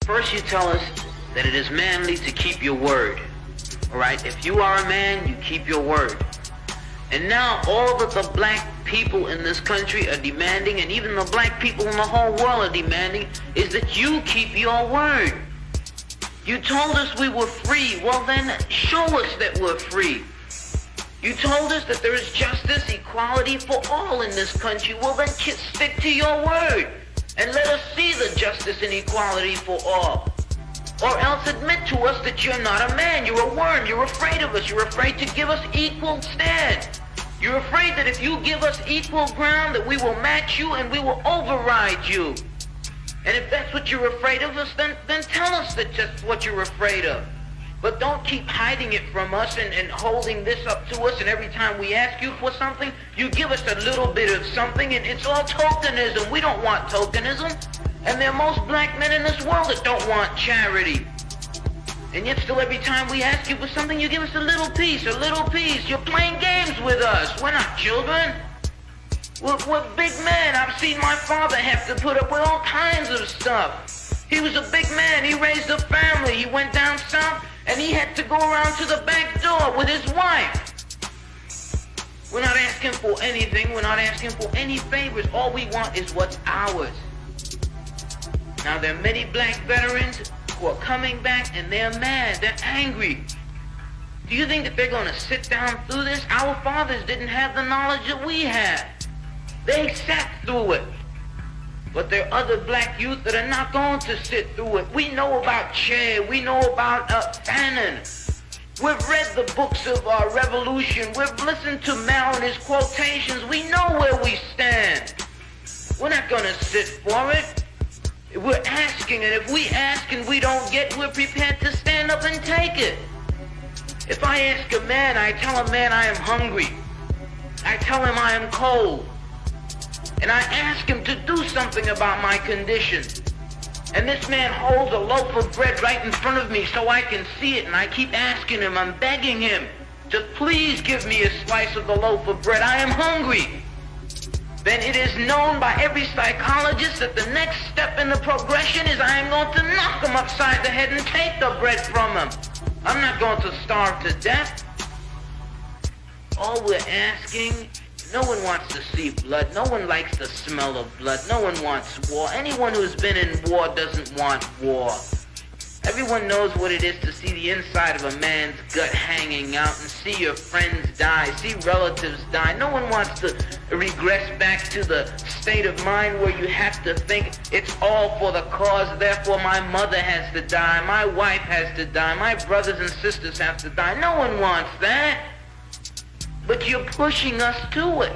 First you tell us that it is manly to keep your word. Alright, if you are a man, you keep your word. And now all that the black people in this country are demanding, and even the black people in the whole world are demanding, is that you keep your word. You told us we were free. Well then, show us that we're free. You told us that there is justice, equality for all in this country. Well then, stick to your word. And let us see the justice and equality for all. Or else admit to us that you're not a man, you're a worm, you're afraid of us, you're afraid to give us equal stand. You're afraid that if you give us equal ground, that we will match you and we will override you. And if that's what you're afraid of us, then tell us that just what you're afraid of. But don't keep hiding it from us and holding this up to us, and every time we ask you for something, you give us a little bit of something, and it's all tokenism. We don't want tokenism. And there are most black men in this world that don't want charity. And yet still every time we ask you for something, you give us a little piece, a little piece. You're playing games with us. We're not children. We're big men. I've seen my father have to put up with all kinds of stuff. He was a big man. He raised a family. He went down south, and he had to go around to the back door with his wife. We're not asking for anything. We're not asking for any favors. All we want is what's ours. Now, there are many black veterans who are coming back, and they're mad. They're angry. Do you think that they're going to sit down through this? Our fathers didn't have the knowledge that we had. They sat through it. But there are other black youth that are not going to sit through it. We know about Che. We know about Fanon. We've read the books of our revolution. We've listened to Mao and his quotations. We know where we stand. We're not going to sit for it. We're asking, and if we ask and we don't get, we're prepared to stand up and take it. If I ask a man, I tell a man I am hungry. I tell him I am cold. And I ask him to do something about my condition. And this man holds a loaf of bread right in front of me so I can see it, and I keep asking him, I'm begging him to please give me a slice of the loaf of bread. I am hungry. Then it is known by every psychologist that the next step in the progression is I am going to knock him upside the head and take the bread from him. I'm not going to starve to death. All we're asking, no one wants to see blood. No one likes the smell of blood. No one wants war. Anyone who's been in war doesn't want war. Everyone knows what it is to see the inside of a man's gut hanging out and see your friends die, see relatives die. No one wants to regress back to the state of mind where you have to think it's all for the cause, therefore my mother has to die, my wife has to die, my brothers and sisters have to die. No one wants that. But you're pushing us to it.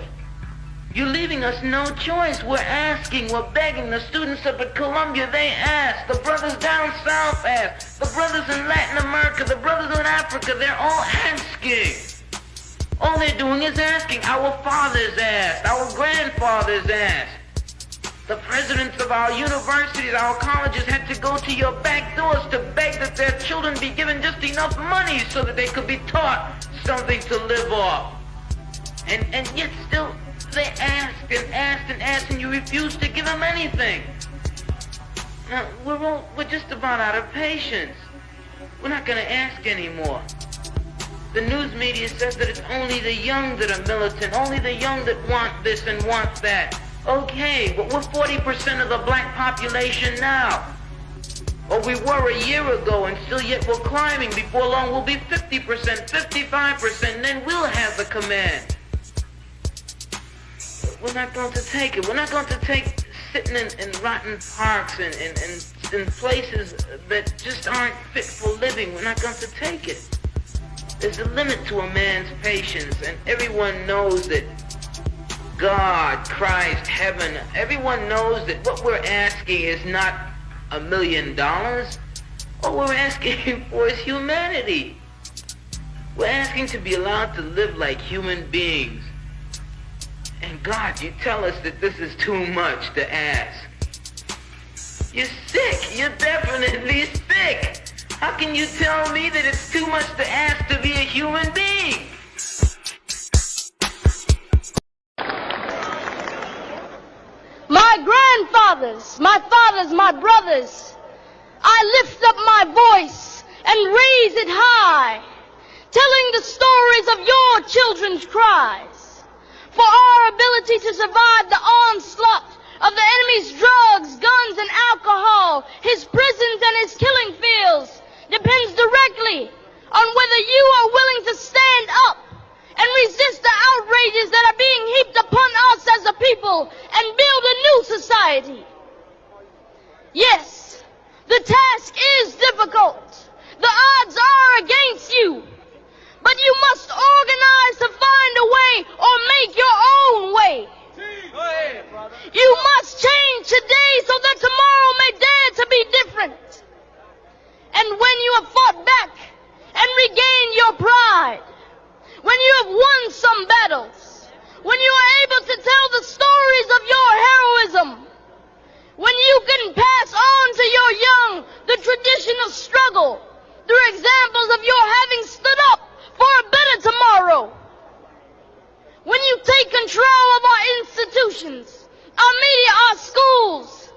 You're leaving us no choice. We're asking, we're begging. The students up at Columbia, they ask. The brothers down south ask. The brothers in Latin America, the brothers in Africa, they're all asking. All they're doing is asking. Our fathers asked. Our grandfathers asked. The presidents of our universities, our colleges had to go to your back doors to beg that their children be given just enough money so that they could be taught something to live off. And yet still, they asked and asked and asked, and you refused to give them anything. Now, we're just about out of patience. We're not going to ask anymore. The news media says that it's only the young that are militant, only the young that want this and want that. Okay, but we're 40% of the black population now. Or we were a year ago, and still yet we're climbing. Before long, we'll be 50%, 55%, and then we'll have the command. We're not going to take it. We're not going to take sitting in rotten parks and in places that just aren't fit for living. We're not going to take it. There's a limit to a man's patience, and everyone knows that God, Christ, heaven, everyone knows that what we're asking is not $1 million. All we're asking for is humanity. We're asking to be allowed to live like human beings. And God, you tell us that this is too much to ask. You're sick. You're definitely sick. How can you tell me that it's too much to ask to be a human being? My grandfathers, my fathers, my brothers, I I lift up my voice and raise it high, telling the stories of your children's cries. For our ability to survive the onslaught of the enemy's drugs, guns, and alcohol, his prisons and his killing fields, depends directly on whether you are willing to stand up and resist the outrages that are being heaped upon us as a people and build a new society. Yes, the task is difficult. The odds are against you. But you must organize to find a way or make your own way. You must change today so that tomorrow may dare to be different. And when you have fought back and regained your pride, when you have won some battles, when you are able to tell the stories of your heroism, when you can pass on to your young the tradition of struggle through examples of your having stood up for a better tomorrow, when you take control of our institutions, our media, our schools,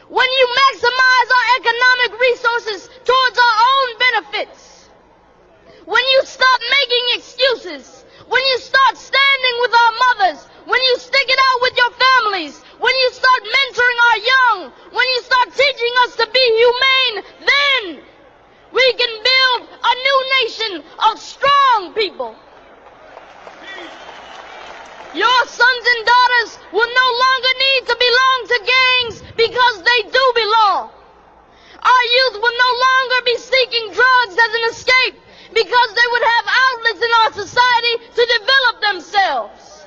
when you maximize our economic resources towards our own benefits, when you stop making excuses, when you start standing with our mothers, when you stick it out with your families, when you start mentoring our young, when you start teaching us to be humane, then we can build a new nation of strong people. Your sons and daughters will no longer need to belong to gangs because they do belong. Our youth will no longer be seeking drugs as an escape because they would have outlets in our society to develop themselves.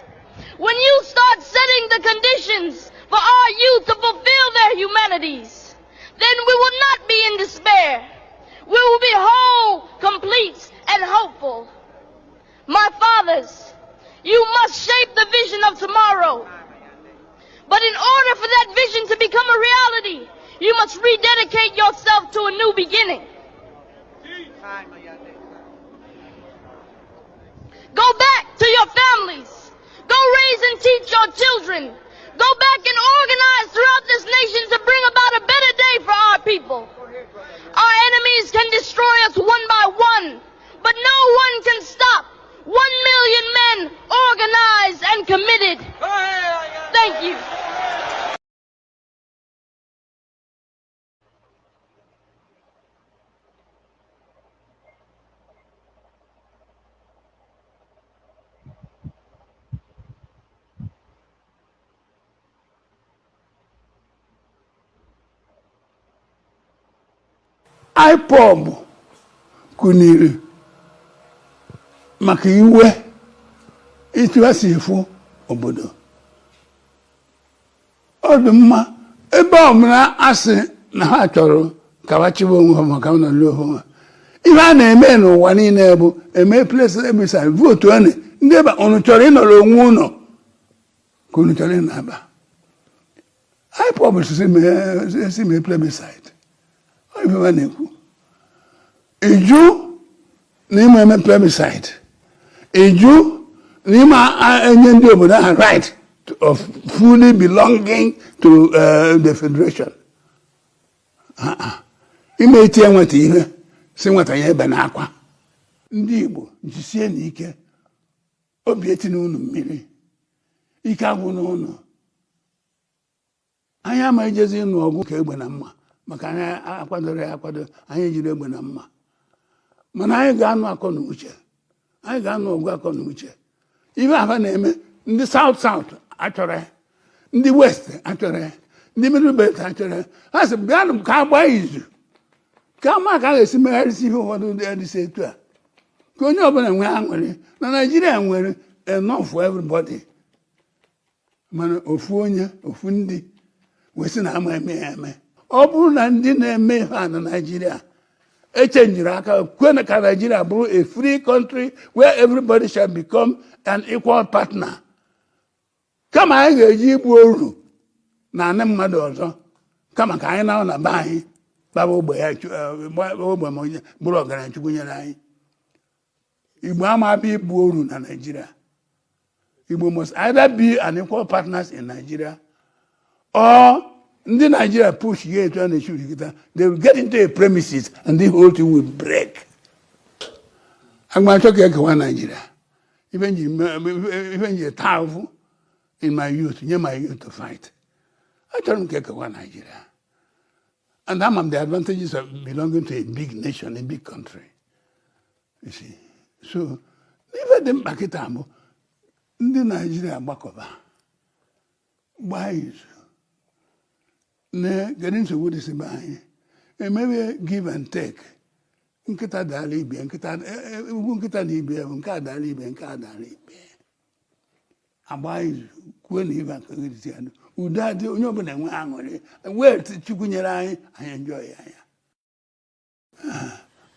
When you start setting the conditions for our youth to fulfill their humanities, then we will not be in despair. We will be whole, complete, and hopeful. My fathers, you must shape the vision of tomorrow. But in order for that vision to become a reality, you must rededicate yourself to a new beginning. Go back to your families. Go raise and teach your children. Go back and organize throughout this nation to bring about a better day for our people. Our enemies can destroy us one by one, but no one can stop 1 million men organized and committed. Thank you. IPOB kuniri maka iwe itu asifu obodo. Ọ dị mma ebe ọmụna asị na ha chọrọ ka wachibo onwe ha maka na lo ha. Ihe a na-eme n'ụwa niile bụ eme place ebisa vote ane ndị ebe unu chọrọ ịnọrọ onwe unu ka unu chọrọ ịnaba. IPOB si me plebiscite. Ọ na-ekwu eju n'ime eme plebiscite, eju n'ime enye ndị obodo ha right of fully belonging to the federation. Ime etie nweta ihe si nweta ya ebe n'akwa. Ndị Igbo jisie n'ike, obi etinye unu mmiri, ike agwụ n'ụnụ. Anyị ama ejezi ịnụ ọgụ ka egbe na mma, maka anyị akwadoro ya akwado, anyị ejiri egbe na mma. Mana anyị ga-anụ akọ na uche, anyị ga-anụ ọgụ akọ na uche. Ife afa na-eme ndị South achọrọ ya, ndị West achọrọ ya, ndị Middle Belt achọrọ ya. Ha sị bịanụ ka agba izu ka ama ka a ga-esi megharịsị ihe ụfọdụ dịsị etu a ka onye ọbụla nwee aṅụrị na Nigeria nwere enough for everybody. Mana ofu onye ofu ndị wesi na ama eme ya eme. Ọ bụrụ na ndị na-eme ha na Nigeria echenjiri aka kwe na ka Nigeria bụrụ a free country where everybody shall become an equal partner, kama anyị ga-eji igbu oru na anị mmadụ ọzọ kama ka anyị na be anyị baba ogbe ya ogbe ma bụrụ ọgaranya Chukwu nyere anyị. Igbo ama abịa igbu oru na Nigeria. Igbo must either be an equal partners in Nigeria or The Nigeria push here to and shoot it. They will get into a premises and the whole thing will break. I'm going to talk about Nigeria. Even you powerful in my youth, near my youth to fight. I don't care about Nigeria. And I'm the advantages of belonging to a big nation, a big country. You see. So, never them back at Ambo. The Nigeria back over. Why? Ne getting to what is buying. And maybe give and take. Nkita dalibi, nkita libya, nkada libya, nkada libya. Abai kwen even kagiti. Udadi onyobo na nwa angole. Where chukunyera I enjoy ya.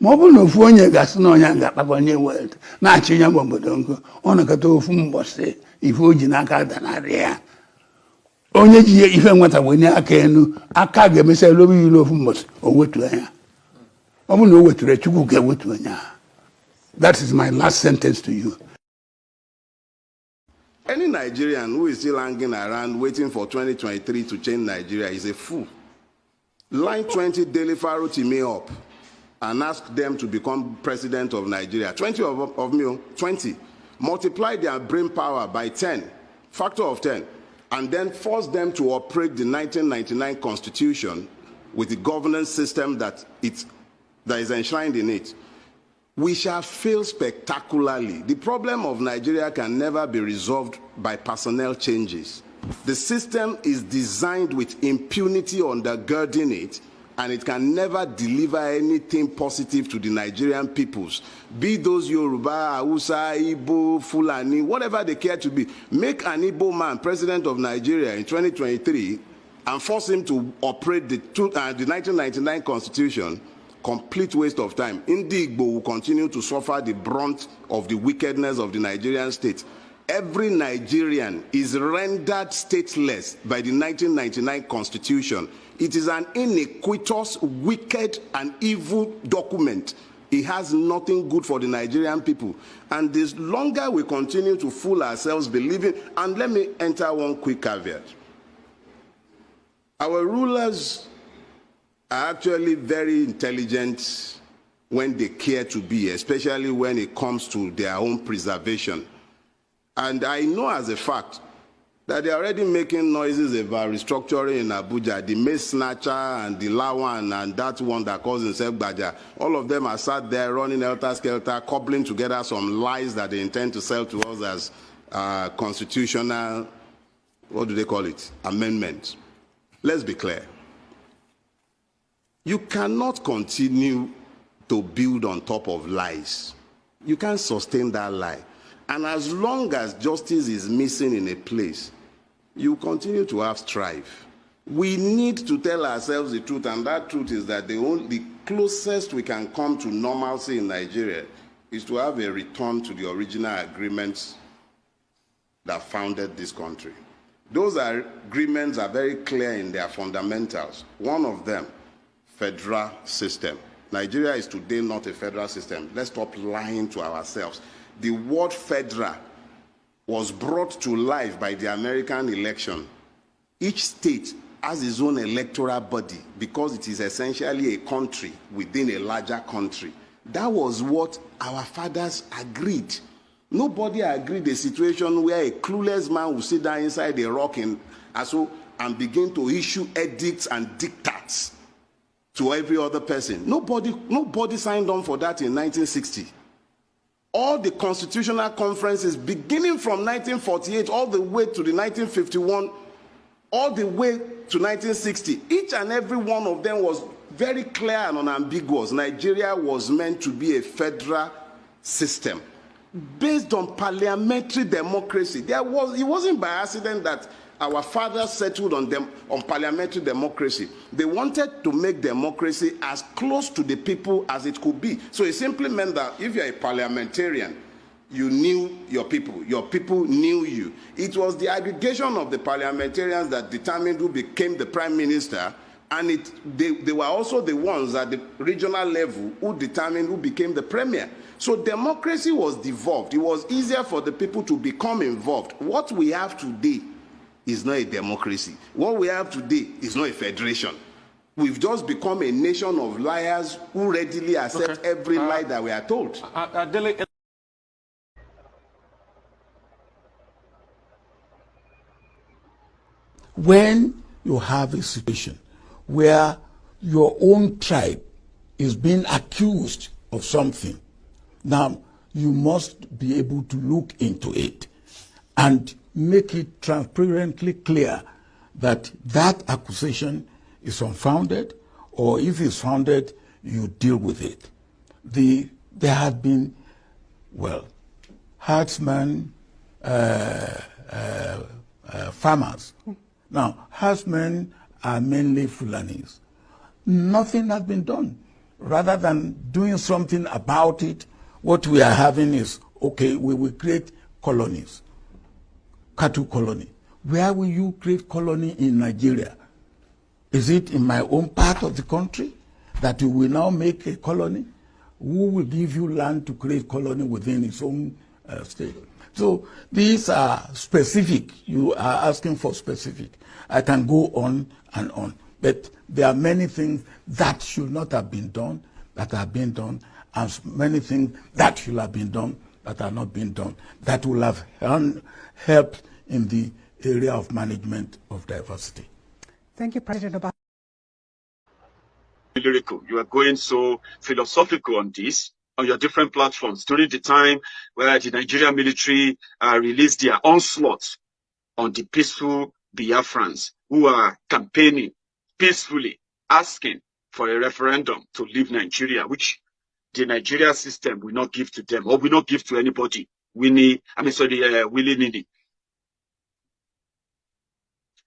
Mobu no fu onye gas na onye nga pakonye world. Na achinya bombodo nko. Ona kata ofu mbose ife oji na aka danari ya. Onye ji ife nwata wenye aka enu aka ga-emesa lobi ilu ofu mbose owetu anya. That is my last sentence to you. Any Nigerian who is still hanging around waiting for 2023 to change Nigeria is a fool. Line 20 Daily Faro me up and ask them to become president of Nigeria. 20 of me, 20. Multiply their brain power by 10, factor of 10, and then force them to operate the 1999 Constitution with the governance system that is enshrined in it. We shall fail spectacularly. The problem of Nigeria can never be resolved by personnel changes. The system is designed with impunity undergirding it, and it can never deliver anything positive to the Nigerian peoples. Be those Yoruba, Hausa, Igbo, Fulani, whatever they care to be. Make an Igbo man president of Nigeria in 2023 and force him to operate the 1999 Constitution. Complete waste of time. Igbo will continue to suffer the brunt of the wickedness of the Nigerian state. Every Nigerian is rendered stateless by the 1999 Constitution. It is an iniquitous, wicked, and evil document. It has nothing good for the Nigerian people. And the longer we continue to fool ourselves believing, and let me enter one quick caveat. Our rulers are actually very intelligent when they care to be, especially when it comes to their own preservation. And I know as a fact that they're already making noises about restructuring in Abuja. The Mace Snatcher and the Lawan and that one that calls himself Baja, all of them are sat there running helter-skelter, cobbling together some lies that they intend to sell to us as constitutional, what do they call it, amendments. Let's be clear. You cannot continue to build on top of lies. You can't sustain that lie. And as long as justice is missing in a place, you continue to have strife. We need to tell ourselves the truth, and that truth is that the closest we can come to normalcy in Nigeria is to have a return to the original agreements that founded this country. Those agreements are very clear in their fundamentals. One of them, federal system. Nigeria is today not a federal system. Let's stop lying to ourselves. The word federal was brought to life by the American election. Each state has its own electoral body because it is essentially a country within a larger country. That was what our fathers agreed. Nobody agreed a situation where a clueless man will sit down inside a rock and begin to issue edicts and diktats to every other person. Nobody signed on for that in 1960. All the constitutional conferences, beginning from 1948 all the way to the 1951, all the way to 1960, each and every one of them was very clear and unambiguous. Nigeria was meant to be a federal system based on parliamentary democracy. It wasn't by accident that our fathers settled on parliamentary democracy. They wanted to make democracy as close to the people as it could be. So it simply meant that if you're a parliamentarian, you knew your people knew you. It was the aggregation of the parliamentarians that determined who became the prime minister, and they were also the ones at the regional level who determined who became the premier. So democracy was devolved. It was easier for the people to become involved. What we have today is not a democracy. What we have today is not a federation. We've just become a nation of liars who readily accept every lie that we are told. When you have a situation where your own tribe is being accused of something, now you must be able to look into it and make it transparently clear that that accusation is unfounded, or if it's founded, you deal with it. There had been, well, herdsmen, farmers. Now, herdsmen are mainly Fulanis. Nothing has been done. Rather than doing something about it, what we are having is, okay, we will create colonies, cattle colony. Where will you create colony in Nigeria? Is it in my own part of the country that you will now make a colony? Who will give you land to create colony within its own state? So these are specific. You are asking for specific. I can go on and on. But there are many things that should not have been done that are being done, and many things that should have been done that are not being done, that will have helped in the area of management of diversity. Thank you, President Obama. Lyrical. You are going so philosophical on this, on your different platforms, during the time where the Nigerian military released their onslaught on the peaceful Biafrans who are campaigning peacefully, asking for a referendum to leave Nigeria, which the Nigeria system will not give to them, or will not give to anybody willy-nilly.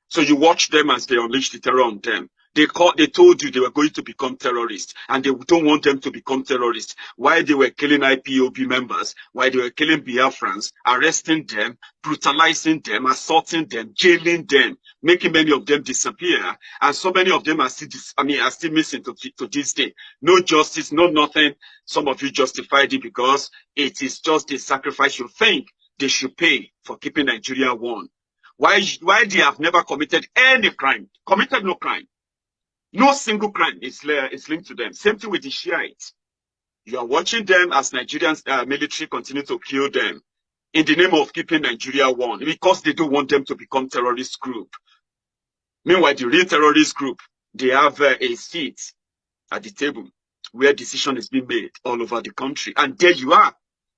So you watch them as they unleash the terror on them. They told you they were going to become terrorists, and they don't want them to become terrorists. While they were killing IPOB members, while they were killing Biafrans, arresting them, brutalizing them, assaulting them, jailing them, making many of them disappear, and so many of them are still missing to this day. No justice, no nothing. Some of you justified it because it is just a sacrifice you think they should pay for keeping Nigeria one. Why they have never committed any crime, committed no crime. No single crime is linked to them. Same thing with the Shiites. You are watching them as Nigerian military continue to kill them in the name of keeping Nigeria one, because they don't want them to become terrorist group. Meanwhile, the real terrorist group, they have a seat at the table where decision is being made all over the country. And there you are.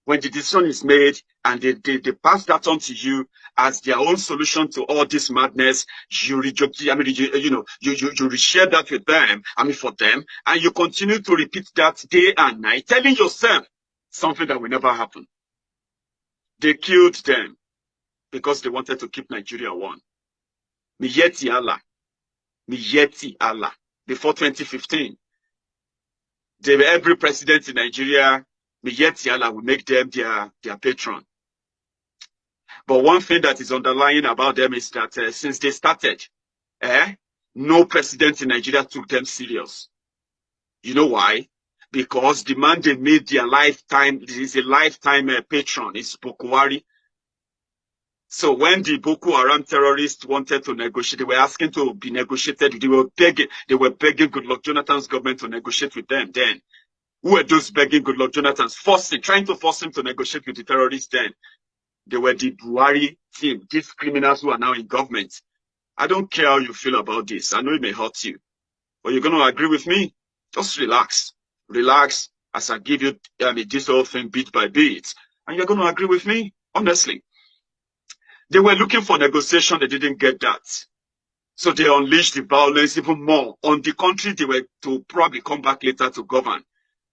When the decision is made and they pass that on to you as their own solution to all this madness, you reject, you reshare that with them, for them, and you continue to repeat that day and night, telling yourself something that will never happen. They killed them because they wanted to keep Nigeria one. Miyeti Allah. Before 2015, every president in Nigeria, Miyeti Allah will make them their patron. But one thing that is underlying about them is that since they started, no president in Nigeria took them serious. You know why? Because the man they made their lifetime, this is a lifetime patron, is Boko Haram. So when the Boko Haram terrorists wanted to negotiate, they were asking to be negotiated. They were begging Goodluck Jonathan's government to negotiate with them then. Who were those begging Goodluck Jonathan, trying to force him to negotiate with the terrorists then? They were the Buhari team, these criminals who are now in government. I don't care how you feel about this. I know it may hurt you, but you're going to agree with me. Just relax. Relax as I give you this whole thing bit by bit. And you're going to agree with me, honestly. They were looking for negotiation. They didn't get that. So they unleashed the violence even more. On the country, they were to probably come back later to govern.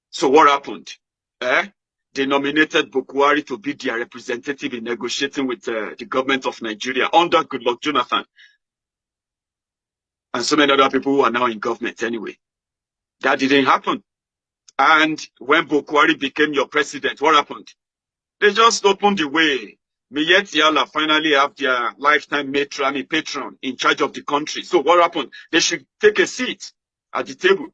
So what happened? They nominated Boko Haram to be their representative in negotiating with the government of Nigeria under Goodluck Jonathan. And so many other people who are now in government anyway. That didn't happen. And when Boko Haram became your president, what happened? They just opened the way. Miyeti Allah finally have their lifetime patron in charge of the country. So what happened? They should take a seat at the table.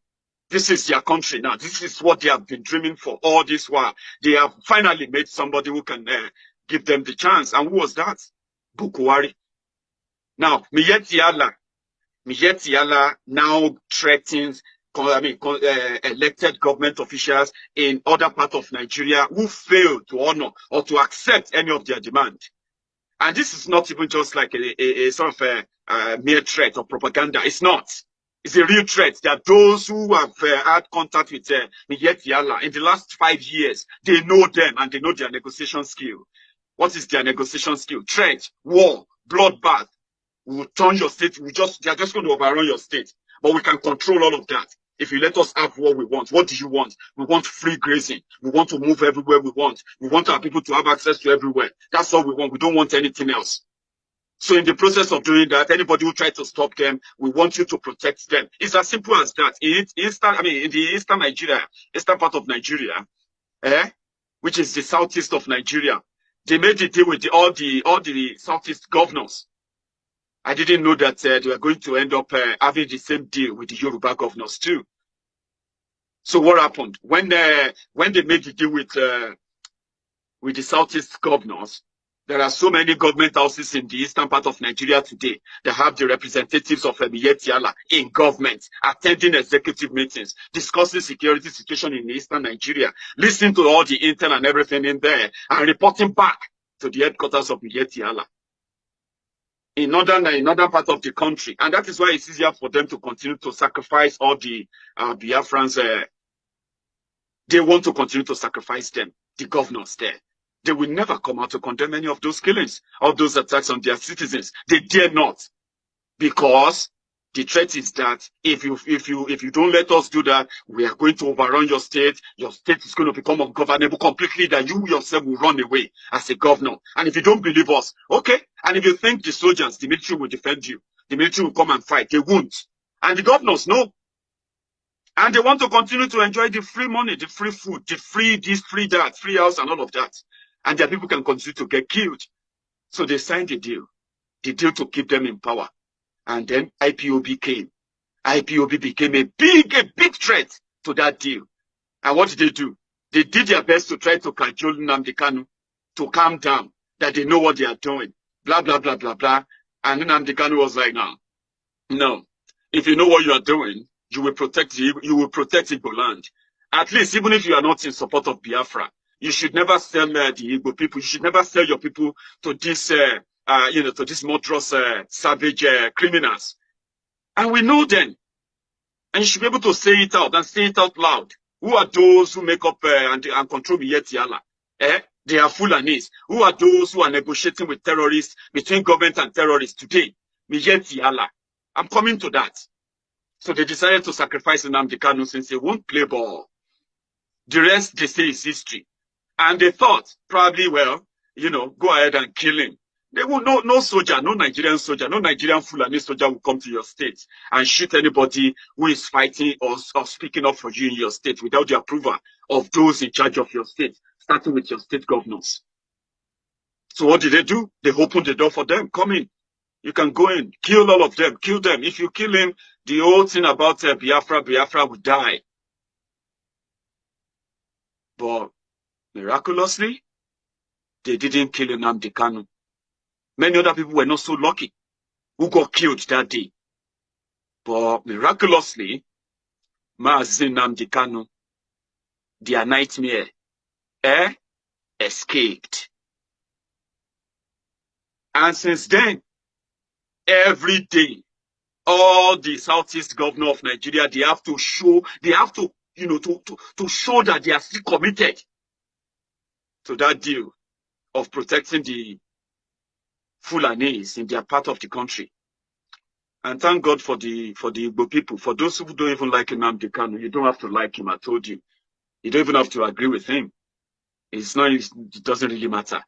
This is their country now. This is what they have been dreaming for all this while. They have finally made somebody who can give them the chance. And who was that? Boko Haram. Now, Miyetti Allah now threatens elected government officials in other parts of Nigeria who fail to honor or to accept any of their demand. And this is not even just like a sort of a mere threat or propaganda. It's not. It's a real threat. There are those who have had contact with Miyetti Allah in the last 5 years. They know them and they know their negotiation skill. What is their negotiation skill? Threat, war, bloodbath. We will turn your state. They are just going to overrun your state. But we can control all of that. If you let us have what we want, what do you want? We want free grazing. We want to move everywhere we want. We want our people to have access to everywhere. That's all we want. We don't want anything else. So in the process of doing that, anybody who tries to stop them, we want you to protect them. It's as simple as that. In the eastern part of Nigeria, which is the southeast of Nigeria, they made a deal with all the southeast governors. I didn't know that they were going to end up having the same deal with the Yoruba governors too. So what happened when they made the deal with the southeast governors? There are so many government houses in the eastern part of Nigeria today that have the representatives of Miyetti Allah in government, attending executive meetings, discussing security situation in eastern Nigeria, listening to all the intel and everything in there, and reporting back to the headquarters of Miyetti Allah in northern part of the country. And that is why it's easier for them to continue to sacrifice all the Biafrans. They want to continue to sacrifice them, the governors there. They will never come out to condemn any of those killings, of those attacks on their citizens. They dare not, because the threat is that if you don't let us do that, we are going to overrun your state. Your state is going to become ungovernable completely, that you yourself will run away as a governor. And if you don't believe us, okay. And if you think the soldiers, the military will defend you, the military will come and fight, they won't. And the governors know. And they want to continue to enjoy the free money, the free food, the free this, free that, free house and all of that. And their people can continue to get killed. So they signed the deal to keep them in power. And then IPOB came. IPOB became a big threat to that deal. And what did they do? They did their best to try to cajole Nnamdi Kanu to calm down, that they know what they are doing. Blah, blah, blah, blah, blah. And Nnamdi Kanu was like, no. If you know what you are doing, you will protect Igbo land. At least, even if you are not in support of Biafra, you should never sell the Igbo people. You should never sell your people to this, to these murderous, savage criminals. And we know them. And you should be able to say it out and say it out loud. Who are those who make up and control Miyetti Allah? They are Fulanis. Who are those who are negotiating with terrorists, between government and terrorists today? Miyetti Allah. I'm coming to that. So they decided to sacrifice Nnamdi Kanu since they won't play ball. The rest, they say, is history. And they thought, probably, well, go ahead and kill him. They will no soldier, no Nigerian soldier, no Nigerian Fulani soldier will come to your state and shoot anybody who is fighting or speaking up for you in your state without the approval of those in charge of your state, starting with your state governors. So what did they do? They opened the door for them. Come in. You can go in, kill all of them, kill them. If you kill him, the whole thing about Biafra will die. But miraculously, they didn't kill Nnamdi Kanu. Many other people were not so lucky who got killed that day. But miraculously, Mazi Nnamdi Kanu, their nightmare, escaped. And since then, every day, all the Southeast governor of Nigeria, they have to show that they are still committed to that deal of protecting the Fulanis in their part of the country. And thank God for the Igbo people. For those who don't even like Nnamdi Kanu, you don't have to like him, I told you. You don't even have to agree with him. It doesn't really matter.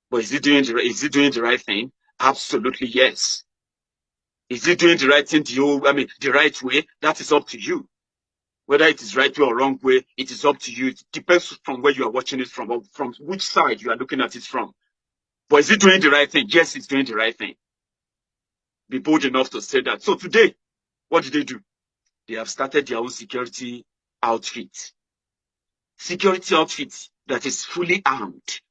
But is he doing the right thing? Absolutely yes. Is he doing the right thing the right way? That is up to you. Whether it is right way or wrong way, it is up to you. It depends from where you are watching it from, or from which side you are looking at it from. But is he doing the right thing? Yes, he's doing the right thing. Be bold enough to say that. So today, what did they do? They have started their own security outfit. Security outfit that is fully armed,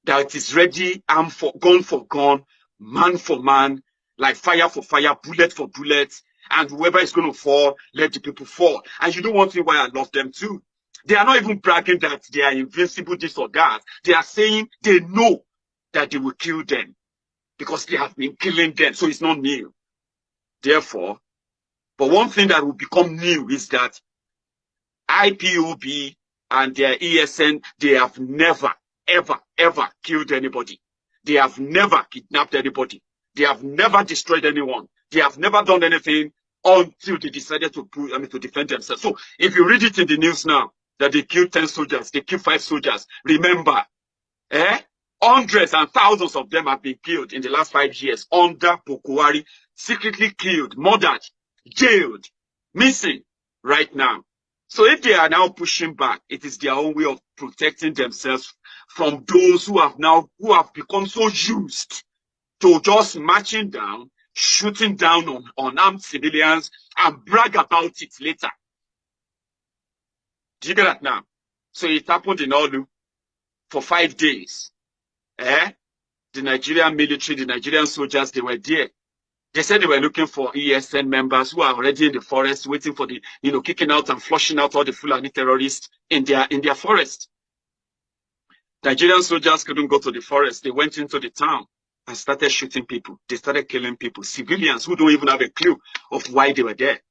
that is ready, armed for gun, man for man, like fire for fire, bullet for bullet, and whoever is going to fall, let the people fall. And you know one thing why I love them too? They are not even bragging that they are invincible, this or that. They are saying they know that they will kill them because they have been killing them. So it's not new. Therefore, but one thing that will become new is that IPOB and their ESN, they have never, ever, ever killed anybody. They have never kidnapped anybody. They have never destroyed anyone. They have never done anything until they decided to defend themselves. So if you read it in the news now, that they killed 10 soldiers, they killed 5 soldiers, remember, hundreds and thousands of them have been killed in the last 5 years under Boko Haram, secretly killed, murdered, jailed, missing right now. So if they are now pushing back, it is their own way of protecting themselves from those who have become so used to just marching down, shooting down on unarmed civilians and brag about it later. Do you get that now? So it happened in Olu for 5 days. The Nigerian military, the Nigerian soldiers, they were there. They said they were looking for ESN members who are already in the forest, waiting for the, kicking out and flushing out all the Fulani terrorists in their forest. Nigerian soldiers couldn't go to the forest. They went into the town and started shooting people. They started killing people, civilians who don't even have a clue of why they were there.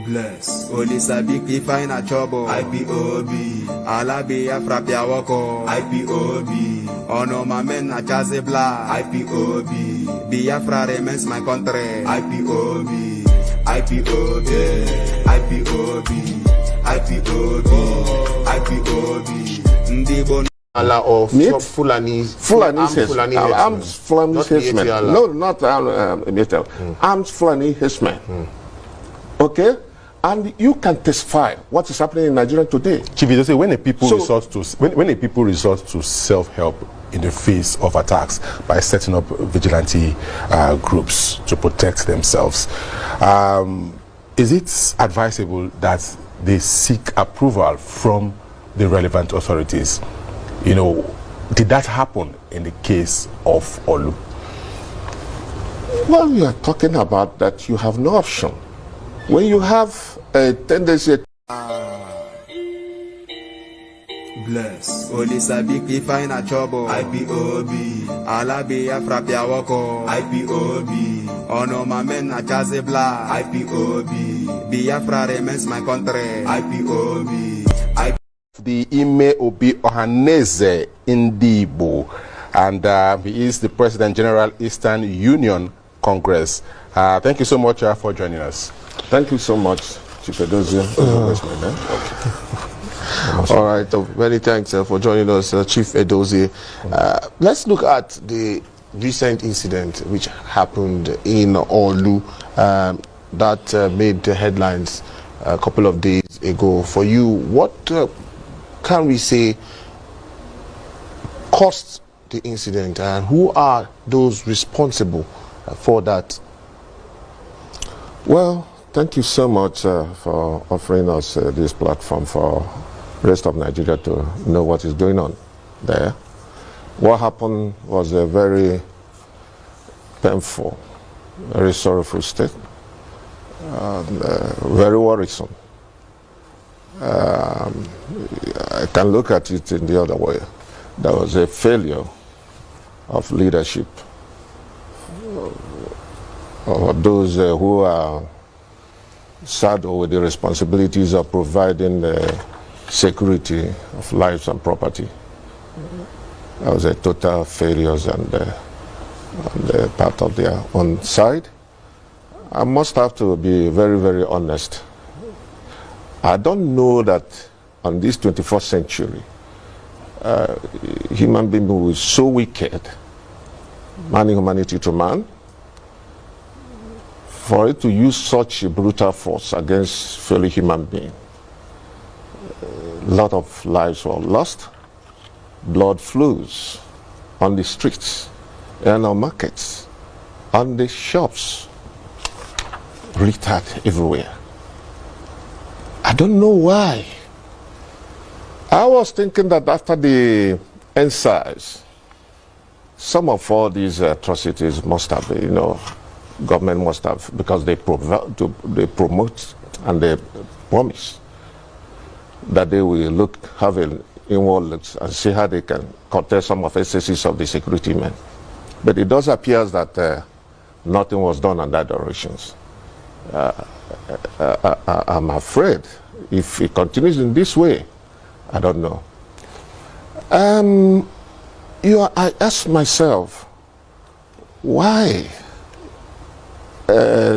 Bless. Oli sabi ki fine a trouble. IPOB. Alabi a frappe a wako. IPOB. Ono ma men na chaze bla. IPOB. Biafra remains my country. IPOB. IPOB. IPOB. IPOB. IPOB. Ndibo. Of Fulani herdsmen. No, not armed Fulani herdsmen. Okay, and you can testify what is happening in Nigeria today. Chief, you say when a people resort to self-help in the face of attacks by setting up vigilante groups to protect themselves, is it advisable that they seek approval from the relevant authorities? Did that happen in the case of Olu? Well, you are talking about that you have no option. When you have a tendency Bless. Olisabi find a trouble. IPOB. Alabia frapia wako. IPOB. Ono my men na chaze bla. IPOB. Biafra remains my country. IPOB. The Ime Obi Ohaneze Indibo, and he is the President General Eastern Union Congress. Thank you so much for joining us. Thank you so much, Chief Edozie. All right, many thanks for joining us, Chief Edozie. Let's look at the recent incident which happened in Olu that made the headlines a couple of days ago. For you, what can we say caused the incident, and who are those responsible for that? Well, thank you so much for offering us this platform for the rest of Nigeria to know what is going on there. What happened was a very painful, very sorrowful state, and very worrisome. I can look at it in the other way. There was a failure of leadership of those who are saddled with the responsibilities of providing the security of lives and property. That was a total failure on the part of their own side. I must have to be very, very honest. I don't know that on this 21st century, human being who is so wicked, man humanity to man, for it to use such a brutal force against fellow human being. A lot of lives were lost, blood flows on the streets, in our markets, on the shops, littered everywhere. I don't know why. I was thinking that after the NSAS, some of all these atrocities must have, government must have, because they promote and they promise that they will have an inward look and see how they can curtail some of the excesses of the security men. But it does appear that nothing was done on that directions. I'm afraid if it continues in this way, I don't know. I ask myself, why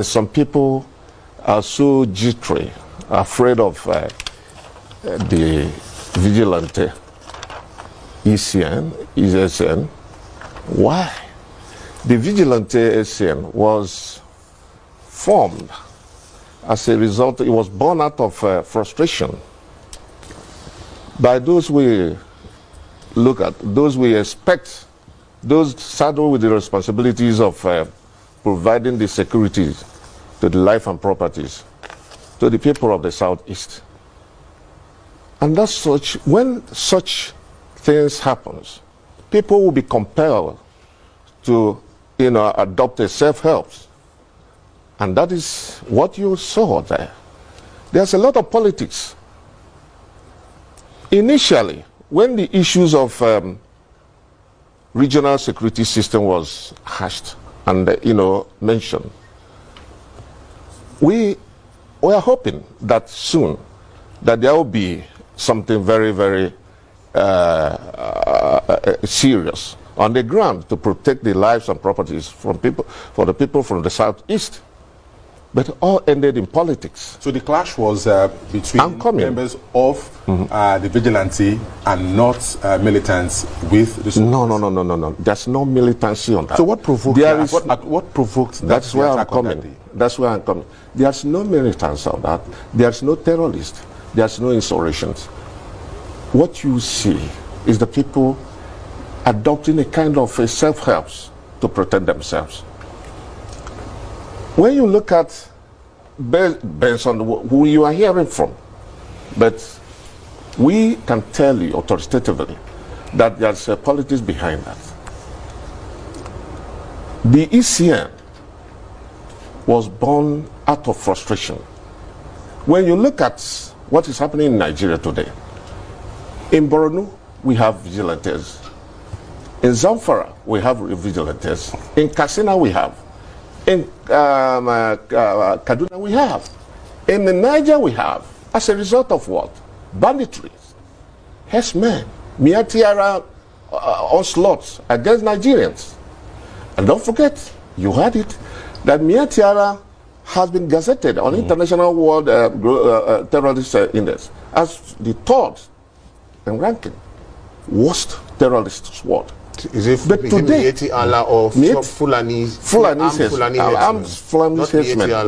some people are so jittery, afraid of the vigilante, ESN. Why? The vigilante ESN was formed as a result, it was born out of frustration by those we look at, those we expect, those saddled with the responsibilities of providing the security to the life and properties to the people of the Southeast. And that's such, when such things happens, people will be compelled to, adopt a self-help. And that is what you saw there. There's a lot of politics. Initially, when the issues of regional security system was hashed and, mentioned, we were hoping that soon that there will be something very, very serious on the ground to protect the lives and properties for the people from the Southeast. But it all ended in politics. So the clash was between members of the vigilante and not militants with the No. There's no militancy on that. So what provoked that? What provoked that? That's where I'm coming. That's where I'm coming. There's no militants on that. There's no terrorists. There's no insurrections. What you see is the people adopting a kind of a self-help to protect themselves. When you look at, based on who you are hearing from, but we can tell you authoritatively that there's a politics behind that. The ECN was born out of frustration. When you look at what is happening in Nigeria today, In Borno, we have vigilantes. In Zamfara, we have vigilantes. In Katsina, we have. In Kaduna, we have. In Niger, we have. As a result of what? Banditry, herdsmen, Miatiara onslaughts against Nigerians. And don't forget, you heard it, that Miatiara has been gazetted on International World Terrorist Index as the third in ranking worst terrorist squad. Is it but today, Miatiara or Fulani herdsmen?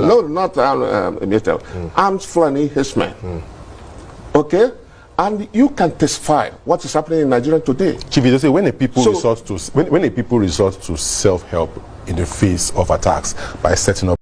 No, not Miatiara. Armed Fulani herdsmen. Okay? And you can testify what is happening in Nigeria today. Chief, you say when a people resort to self-help in the face of attacks by setting up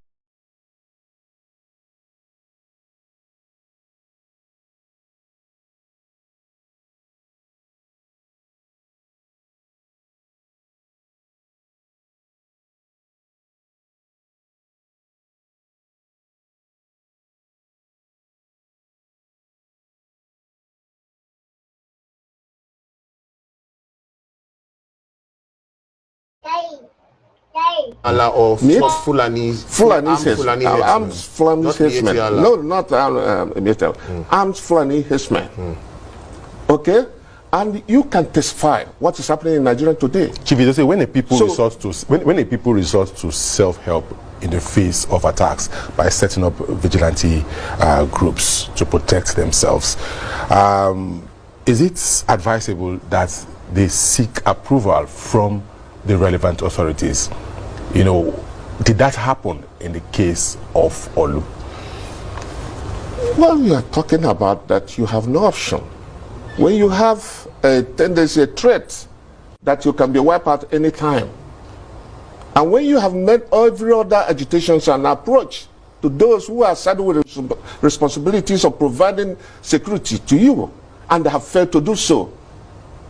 of Fulani herdsmen. No, not Miatiara. Armed Fulani herdsmen. Okay? And you can testify what is happening in Nigeria today. Chief, you say when a people resort to self-help in the face of attacks by setting up vigilante groups to protect themselves, is it advisable that they seek approval from the relevant authorities? You know, did that happen in the case of Olu? Well, we are talking about that you have no option. When you have a tendency, a threat that you can be wiped out any time, and when you have made every other agitations and approach to those who are saddled with responsibilities of providing security to you, and have failed to do so,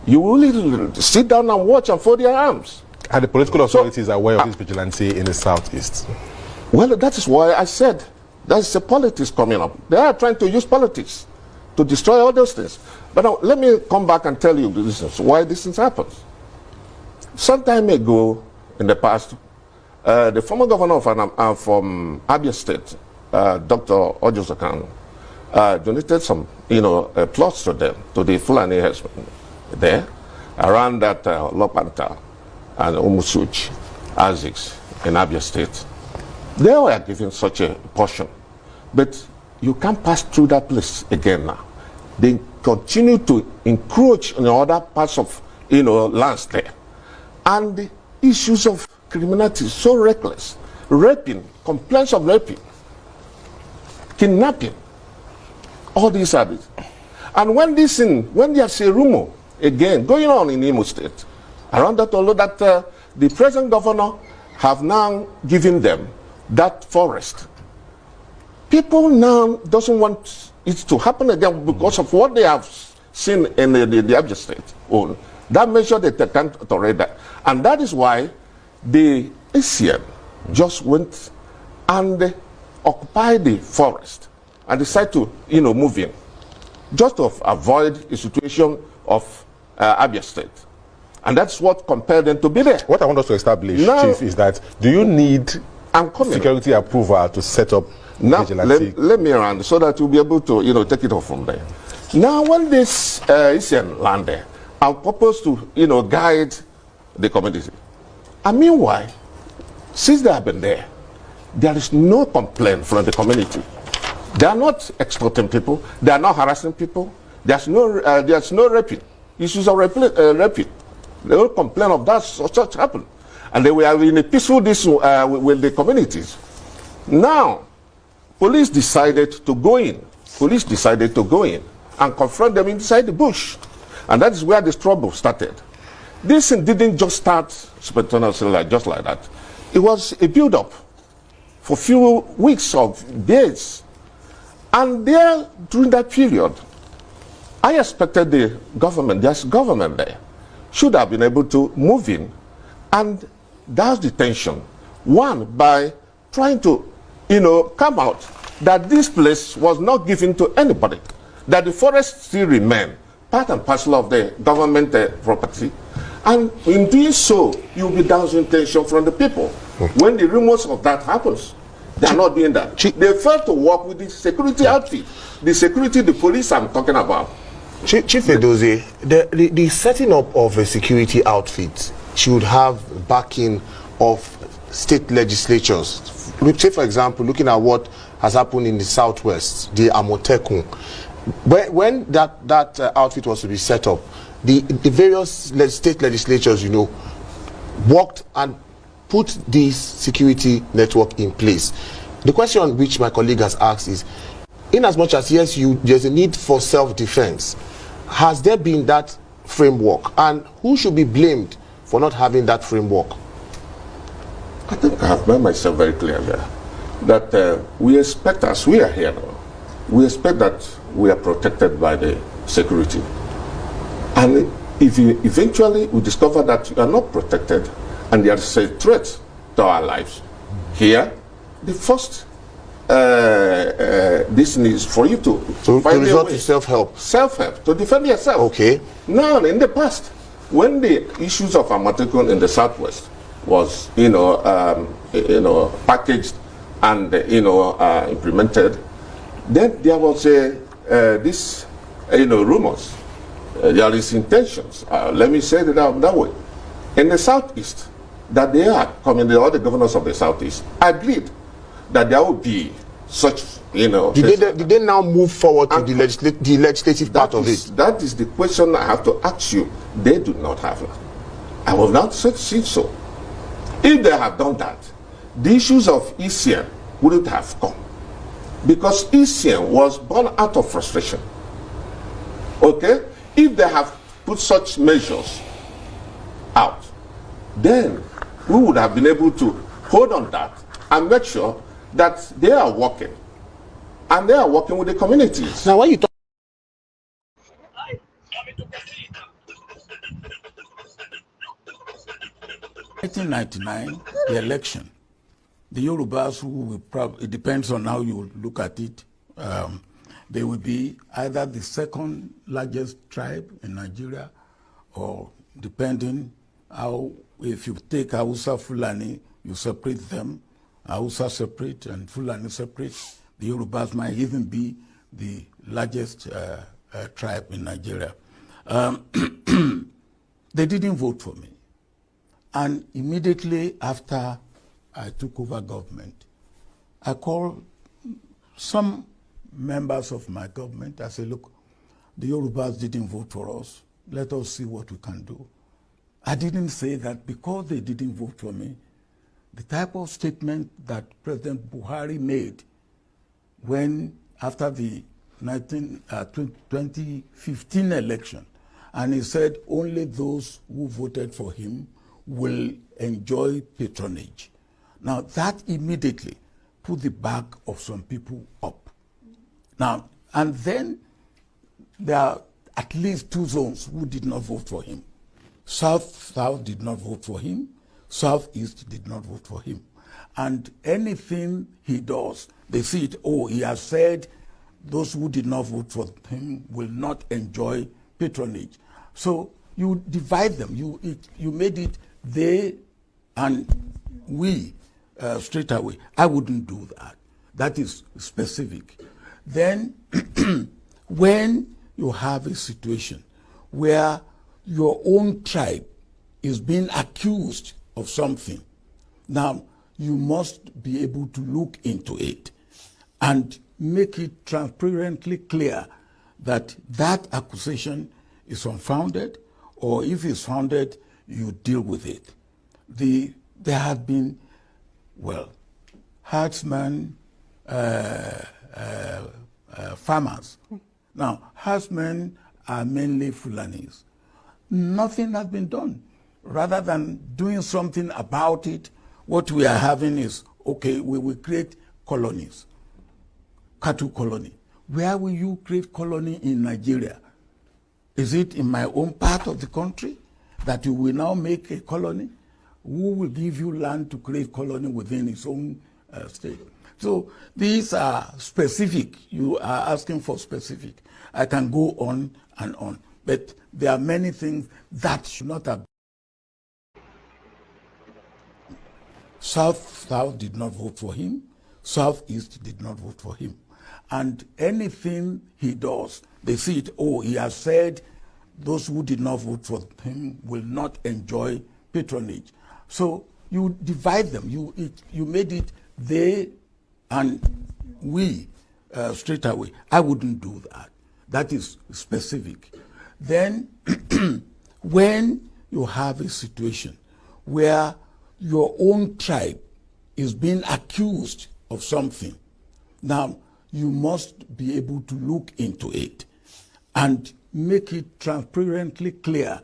you will sit down and watch and fold your arms. Are the political authorities aware of this vigilante in the southeast? Well, that is why I said there's a politics coming up. They are trying to use politics to destroy all those things. But now, let me come back and tell you the reasons why this thing happens. Some time ago, in the past, the former governor from Abia State, Dr. Ojo Zakano, donated some, plots to them, to the Fulani herdsmen there, around that Lopanta and Umusuch, Aziz in Abia State. They were given such a portion. But you can't pass through that place again now. They continue to encroach in other parts of, lands there. And the issues of criminality is so reckless. Raping, complaints of raping, kidnapping, all these are it. And when there's a rumor, again, going on in Imo State, around that, although that the present governor have now given them that forest, people now doesn't want it to happen again because of what they have seen in the Abia State. That measure they can't tolerate that. And that is why the ACM just went and occupied the forest and decided to, move in, just to avoid a situation of Abia State. And that's what compelled them to be there. What I want us to establish, now, Chief, is that do you need security approval to set up vigilante? Let me run so that you'll be able to, take it off from there. Now, when this Asian land there, I'm proposed to, guide the community. And meanwhile, since they have been there is no complaint from the community. They are not extorting people. They are not harassing people. There's no raping. Issues of raping. They don't complain of that such happen. And they were in a peaceful with the communities. Now, police decided to go in. And confront them inside the bush. And that is where this trouble started. This didn't just start spontaneously just like that. It was a build-up for a few weeks or days. And there, during that period, I expected there's government there, should have been able to move in and douse the tension. One, by trying to, come out that this place was not given to anybody, that the forest still remained part and parcel of the government property. And in doing so, you'll be dousing tension from the people. When the rumors of that happens, they are not doing that. They fail to work with the security outfit. The security, the police I'm talking about. Chief Edozie, the setting up of a security outfit should have backing of state legislatures. Say, for example, looking at what has happened in the Southwest, the Amotekun. When that outfit was to be set up, the various state legislatures, you know, worked and put this security network in place. The question which my colleague has asked is, in as much as yes, there's a need for self-defense, has there been that framework, and who should be blamed for not having that framework? I think I have made myself very clear there that we expect, as we are here now, we expect that we are protected by the security. And if eventually we discover that you are not protected and there is a threat to our lives, here, the first this is for you to resort to self-help. Self-help, to defend yourself. Okay. Now, in the past, when the issues of Amatekun in the Southwest was, packaged and, implemented, then there was this, rumors. There is intentions, let me say it that way, in the Southeast, that they are coming, all the governors of the Southeast agreed that there will be such, Did they now move forward to the legislative part of it? That is the question I have to ask you. They do not have that. I will not say so. If they have done that, the issues of ECN wouldn't have come. Because ECN was born out of frustration. Okay? If they have put such measures out, then we would have been able to hold on that and make sure that they are working. And they are working with the communities. Now, when you talk 1999, the election, the Yorubas, who will probably, it depends on how you look at it, they will be either the second largest tribe in Nigeria, or depending how, if you take Hausa Fulani, you separate them, Hausa separate and Fulani separate, the Yorubas might even be the largest tribe in Nigeria. They didn't vote for me. And immediately after I took over government, I called some members of my government. I said, look, the Yorubas didn't vote for us. Let us see what we can do. I didn't say that because they didn't vote for me, the type of statement that President Buhari made when, after the 2015 election, and he said only those who voted for him will enjoy patronage. Now, that immediately put the back of some people up. Now, and then there are at least two zones who did not vote for him. South did not vote for him. Southeast did not vote for him. And anything he does, they see it, oh, he has said those who did not vote for him will not enjoy patronage. So you divide them. You made it they and we straight away. I wouldn't do that. That is specific. Then when you have a situation where your own tribe is being accused of something, now you must be able to look into it and make it transparently clear that that accusation is unfounded, or if it's founded, you deal with it. There have been, well, herdsmen, farmers. Now, herdsmen are mainly Fulanis. Nothing has been done. Rather than doing something about it, what we are having is, okay, we will create colonies, cattle colony. Where will you create colony in Nigeria? Is it in my own part of the country that you will now make a colony? Who will give you land to create colony within its own state? So these are specific. You are asking for specific. I can go on and on. But there are many things that should not have. South did not vote for him. Southeast did not vote for him. And anything he does, they see it, oh, he has said those who did not vote for him will not enjoy patronage. So you divide them. You made it they and we straight away. I wouldn't do that. That is specific. Then when you have a situation where your own tribe is being accused of something, now you must be able to look into it and make it transparently clear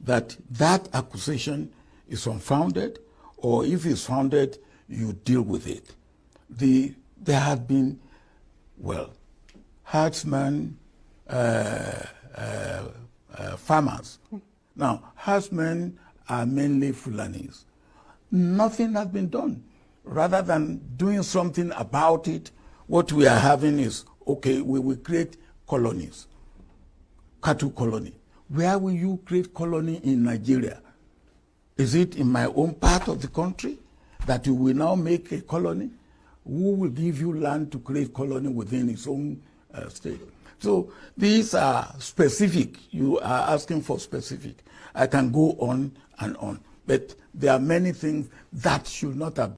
that that accusation is unfounded, or if it's founded, you deal with it. There have been, well, herdsmen, farmers. Now, herdsmen are mainly Fulanis. Nothing has been done. Rather than doing something about it, what we are having is, okay, we will create colonies, cattle colony. Where will you create colony in Nigeria? Is it in my own part of the country that you will now make a colony? Who will give you land to create colony within its own state? So these are specific. You are asking for specific. I can go on and on. But there are many things that should not have.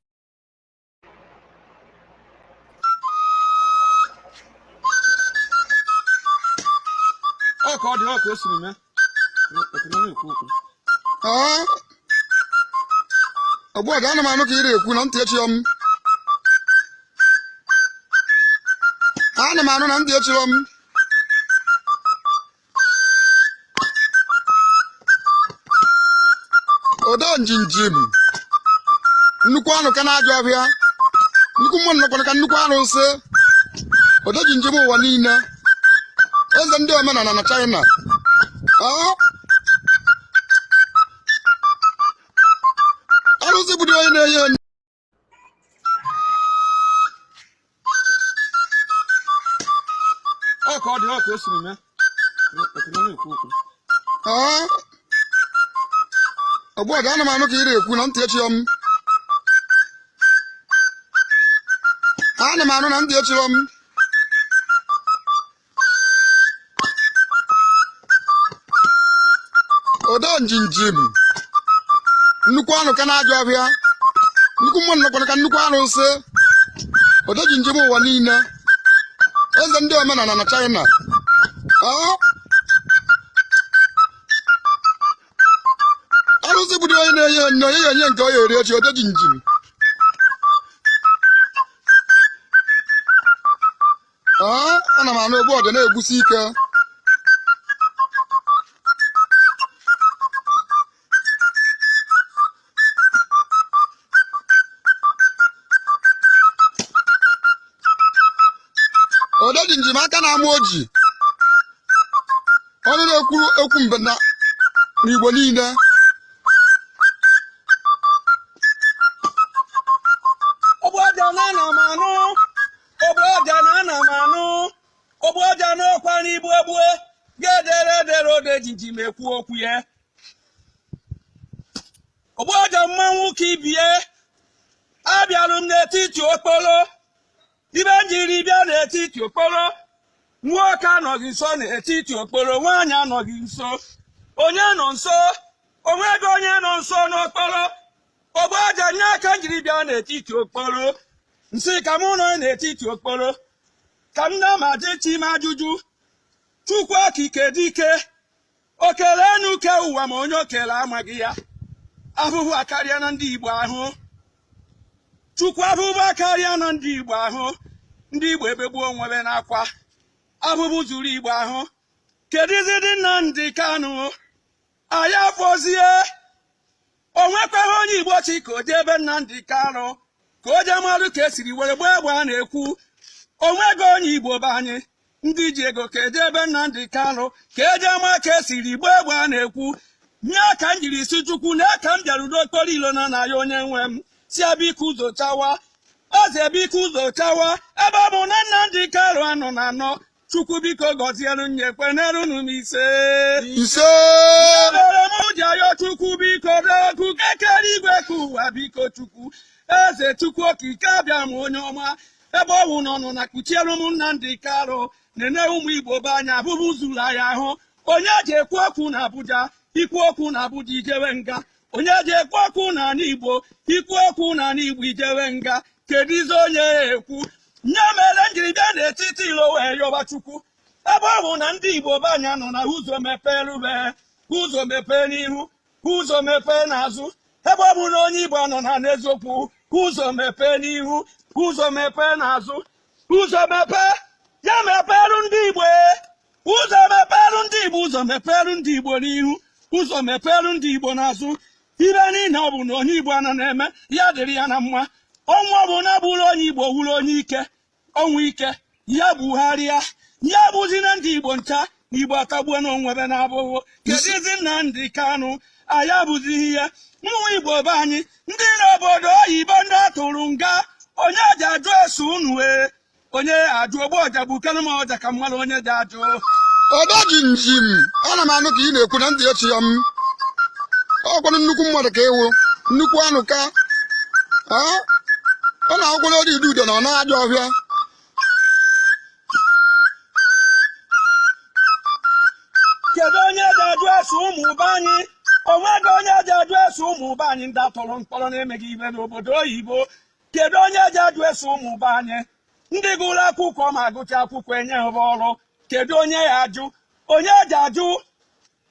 Odo njinjim nnukwu anụ ka na-ajụ ọbịa nnukwu mmụọ nnọkwana ka nnukwu anụ nse odo njinjim ụwa niile eze ndị omenala na China arụsị bụrụ onye na-enye onye ọ ka ọ dị ọka o siri mee Ogbu ọga ana m anụ ka ị na-ekwu na ntị echiro m. Ana m anụ na ntị echiro m. Odo njinjim nnukwu anụ ka na-ajụ ọbịa nnukwu mmụọ nnọkwana ka nnukwu anụ nse odo njinjim ụwa niile eze ndị omenala na China arụsị bụrụ onye na-enye onye nke onye eri echi odo jinjim ana m anụ ogbu ọja na-egwusi ike odo jinjim aka na-ama oji ọnụ na-ekwuru okwu mbe na n'Igbo niile Oboja n'ọkwa n'Igbo egbue ga-edere ode jinjim ekwu okwu ya Oboja mmanwụ ka ibie abịalụ m n'etiti okporo ibe njiri bịa n'etiti okporo nwoke anọghị nso n'etiti okporo nwaanyị anọghị nso onye nọ nso onwego onye nọ nso n'okporo Oboja nye aka njiri bịa n'etiti okporo nsị ka mụ nọ n'etiti okporo ka m na-amaji chi m ajụjụ Chukwu okike dike okele enu ke ụwa ma onye okele amaghị ya ahụhụ akarịa na ndị Igbo ahụ Chukwu ahụhụ akarịa na ndị Igbo ahụ ndị Igbo ebegbuo onwebe n'akwa ahụhụ zuru Igbo ahụ kedizi dị Nnamdi Kanu anyị afọzie onwekwaghị onye Igbo chi ka o jee ebe Nnamdi Kanu ka o jee marụ ka esiri were gbaa egbe a na-ekwu onwego onye Igbo be anyị ndị ji ego ka eje ebe Nnamdi Kanu ka eje ama ka esiri gbaa egbe a na-ekwu nye ka m jiri si Chukwu na ka m bịara n'okporo ilo na ya onye nwe m si abiko ụzọ chawa ọzọ ebiko ụzọ chawa ebe ọ bụ na Nnamdi Kanu anọ na anọ chukwu biko gọzielu nyekwe n'elu m ise mere m ji ayọ chukwu biko n'okwu kekere igwe ka ụwa biko chukwu eze chukwu okike abịa m onye ọma ebe ọ wụ nọ na kpuchielu m Nnamdi Kanu nene ụmụ Igbo be anya abụbụ zuru ya ahụ onye ji ekwu okwu na Abuja ikwu okwu na Abuja ijewe nga onye ji ekwu okwu na ala Igbo ikwu okwu na ala Igbo ijewe nga kedu ize onye ekwu nye mere njiri bịa n'etiti ilo wee yọba chukwu ebe ọ bụ na ndị Igbo be anya nọ na ụzọ mepee rube ụzọ mepee n'ihu ụzọ mepee n'azụ ebe ọ bụ na onye Igbo nọ na n'eziokwu ụzọ mepee n'ihu ụzọ mepee n'azụ ụzọ mepee ya meperụ ndị Igbo ụzọ meperụ ndị Igbo ụzọ meperụ ndị Igbo n'ihu ụzọ meperụ ndị Igbo n'azụ ibe niile ọ bụ na onye Igbo ana na-eme ya dịrị ya na mma ọnwụ ọ bụ na bụrụ onye Igbo wuru onye ike ọnwụ ike ya bugharịa ya bụzi na ndị Igbo ncha na Igbo atagbuo n'onwebe na abụghị kedizi Nnamdi Kanu anyị abụzighị ihe ụmụ Igbo be anyị ndị n'obodo oyibo ndị atụrụ nga onye ji ajụ eso unu onye ajụ ogbo ọja bụ kenu ma ọja ka mmadụ onye ji ajụ ọdaji njim ana m anụ ka ị na-ekwu na ndị echi ya m ọkwanụ nnukwu mmadụ ka ewu nnukwu anụ ka ọ na-akwụkwọ n'ọdị idu udo na ọ na-ajọ ọhịa kedu onye ji ajụ eso ụmụ be anyị onweghị onye ji ajụ eso ụmụ be anyị ndị atọrọ mkpọrọ na-emeghị ibe n'obodo oyibo kedu onye ji ajụ eso ụmụ be anyị ndị gụrụ akwụkwọ ma gụcha akwụkwọ enye ha ọrụ kedu onye ya ajụ onye ji ajụ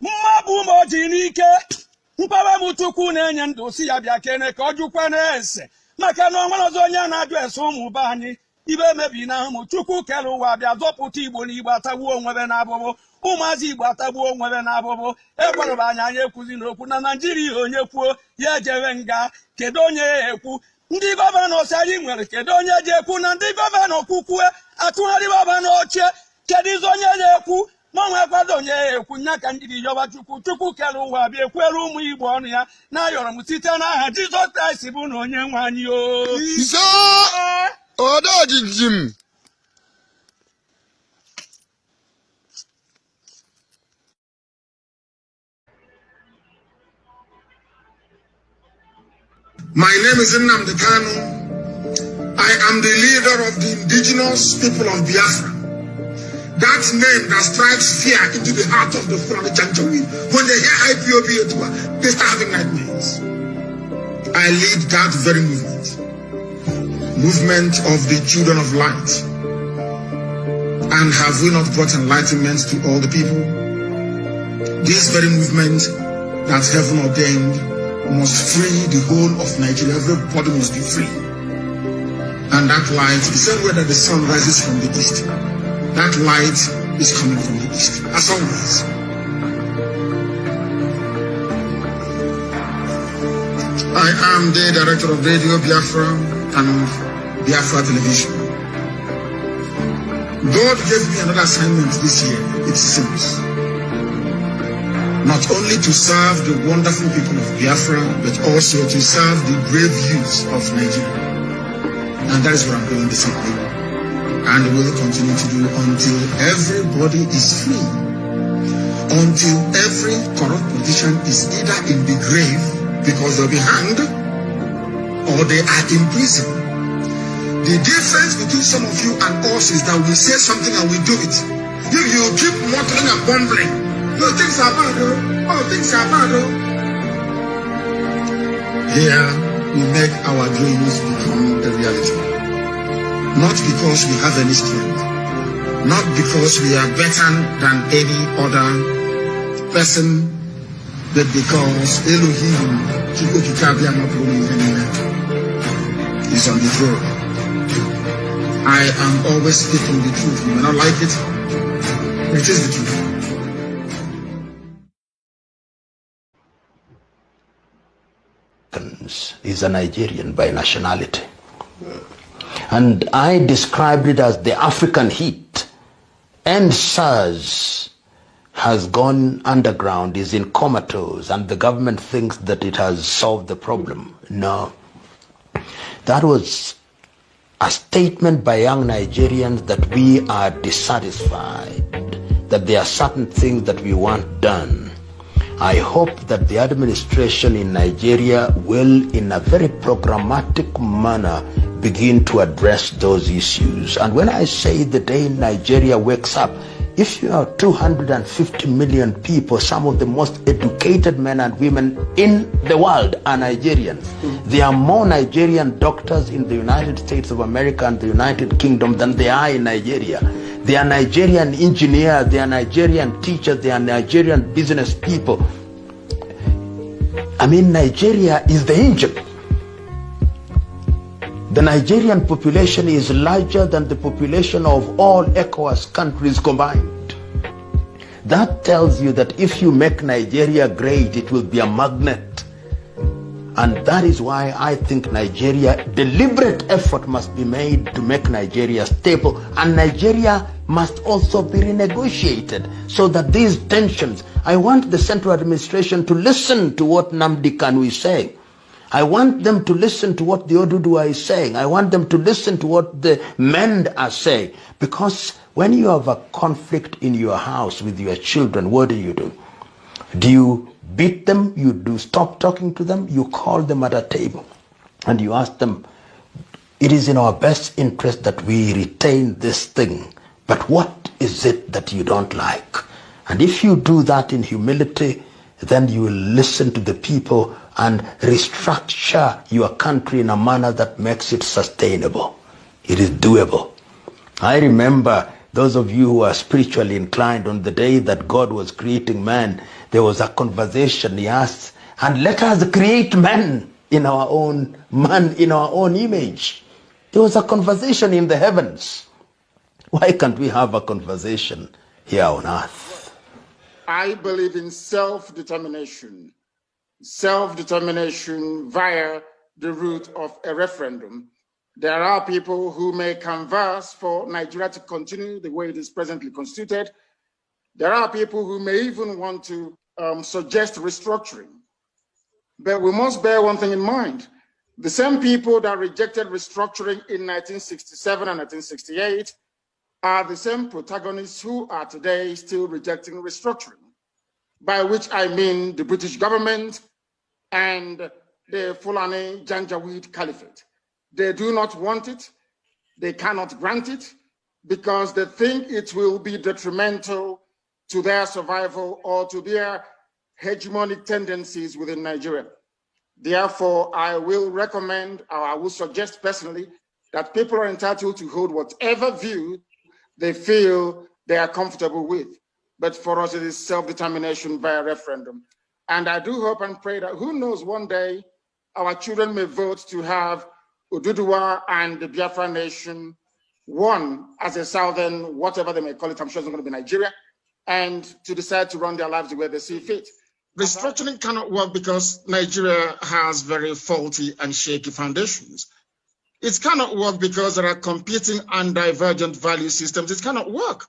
mmabụ ma o ji n'ike mkpara m chukwu na-enye ndụ si ya bịa kene ka ọ jụkwa na-ese maka na onwere ọzọ onye na-ajụ ese ụmụ be anyị ibe emebi na ụmụ chukwu kere ụwa bịa zọpụta Igbo na Igbo atagbuo onwebe na abụbụ ụmụazị Igbo atagbuo onwebe na abụbụ ekwereba anyị anya ekwuzi n'okwu na Naijiria onye kwuo ya ejewe nga kedu onye ya ekwu ndị gọvanọ si anyị nwere kedu onye ji ekwu na ndị gọvanọ kwukwue atụgharịbaba n'oche kedu izi onye ya ekwu ma onwe kwado onye ya ekwu nya ka njiri yọba chukwu kere ụwa bịa ekwere ụmụ Igbo ọnụ ya na-ayọrọ m site n'aha Jizọs Kraịst bụ na onye nwe anyị ọdajijim My name is Nnamdi Kanu. I am the leader of the indigenous people of Biafra. That name that strikes fear into the heart of the Fulani Janjaweed. When they hear IPOB, they start having nightmares. I lead that very movement of the children of light. And have we not brought enlightenment to all the people? This very movement that heaven ordained must free the whole of Nigeria. Everybody must be free. And that light, the same way that the sun rises from the east, that light is coming from the east, as always. I am the director of Radio Biafra and Biafra Television. God gave me another assignment this year. It's simple. Not only to serve the wonderful people of Biafra, but also to serve the brave youth of Nigeria. And that is what I'm doing this evening. And will continue to do until everybody is free. Until every corrupt politician is either in the grave because they'll be hanged or they are in prison. The difference between some of you and us is that we say something and we do it. If you keep muttering and bumbling, no, things are bad, oh. Oh, things are bad, oh. Here, we make our dreams become a reality. Not because we have any strength. Not because we are better than any other person, but because Elohim is on the throne. I am always speaking the truth. You may not like it, but it is the truth. Is a Nigerian by nationality. And I described it as the African heat. And SARS has gone underground, is in comatose, and the government thinks that it has solved the problem. No. That was a statement by young Nigerians that we are dissatisfied, that there are certain things that we want done. I hope that the administration in Nigeria will, in a very programmatic manner, begin to address those issues. And when I say the day Nigeria wakes up, if you have 250 million people, some of the most educated men and women in the world are Nigerians. There are more Nigerian doctors in the United States of America and the United Kingdom than there are in Nigeria. There are Nigerian engineers, there are Nigerian teachers, there are Nigerian business people. I mean, Nigeria is the engine. The Nigerian population is larger than the population of all ECOWAS countries combined. That tells you that if you make Nigeria great, it will be a magnet. And that is why I think deliberate effort must be made to make Nigeria stable. And Nigeria must also be renegotiated so that these tensions, I want the central administration to listen to what Nnamdi Kanu is saying. I want them to listen to what the Oduduwa is saying. I want them to listen to what the men are saying. Because when you have a conflict in your house with your children, what do? Do you beat them? You do stop talking to them? You call them at a table and you ask them, it is in our best interest that we retain this thing, but what is it that you don't like? And if you do that in humility, then you will listen to the people and restructure your country in a manner that makes it sustainable. It is doable. I remember those of you who are spiritually inclined, on the day that God was creating man, there was a conversation. He asked, and let us create man in our own image. There was a conversation in the heavens. Why can't we have a conversation here on earth? I believe in self-determination. Self-determination via the route of a referendum. There are people who may canvass for Nigeria to continue the way it is presently constituted. There are people who may even want to suggest restructuring. But we must bear one thing in mind. The same people that rejected restructuring in 1967 and 1968 are the same protagonists who are today still rejecting restructuring, by which I mean the British government and the Fulani Janjaweed Caliphate. They do not want it, they cannot grant it, because they think it will be detrimental to their survival or to their hegemonic tendencies within Nigeria. Therefore, I will recommend, or I will suggest personally, that people are entitled to hold whatever view they feel they are comfortable with. But for us, it is self-determination via referendum. And I do hope and pray that, who knows, one day our children may vote to have Oduduwa and the Biafra nation, one as a southern, whatever they may call it, I'm sure it's not going to be Nigeria, and to decide to run their lives the way they see fit. Restructuring cannot work because Nigeria has very faulty and shaky foundations. It cannot work because there are competing and divergent value systems. It cannot work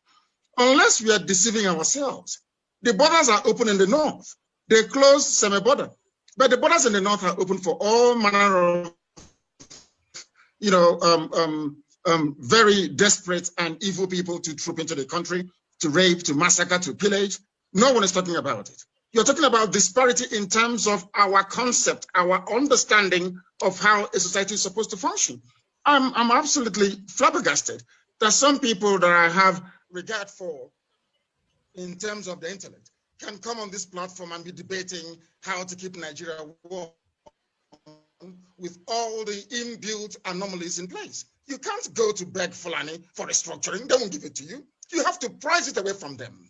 unless we are deceiving ourselves. The borders are open in the north. They close semi-border, but the borders in the north are open for all manner of, very desperate and evil people to troop into the country, to rape, to massacre, to pillage. No one is talking about it. You're talking about disparity in terms of our concept, our understanding of how a society is supposed to function. I'm absolutely flabbergasted that some people that I have regard for in terms of the intellect can come on this platform and be debating how to keep Nigeria warm with all the inbuilt anomalies in place. You can't go to beg Fulani for restructuring. They won't give it to you. You have to prize it away from them.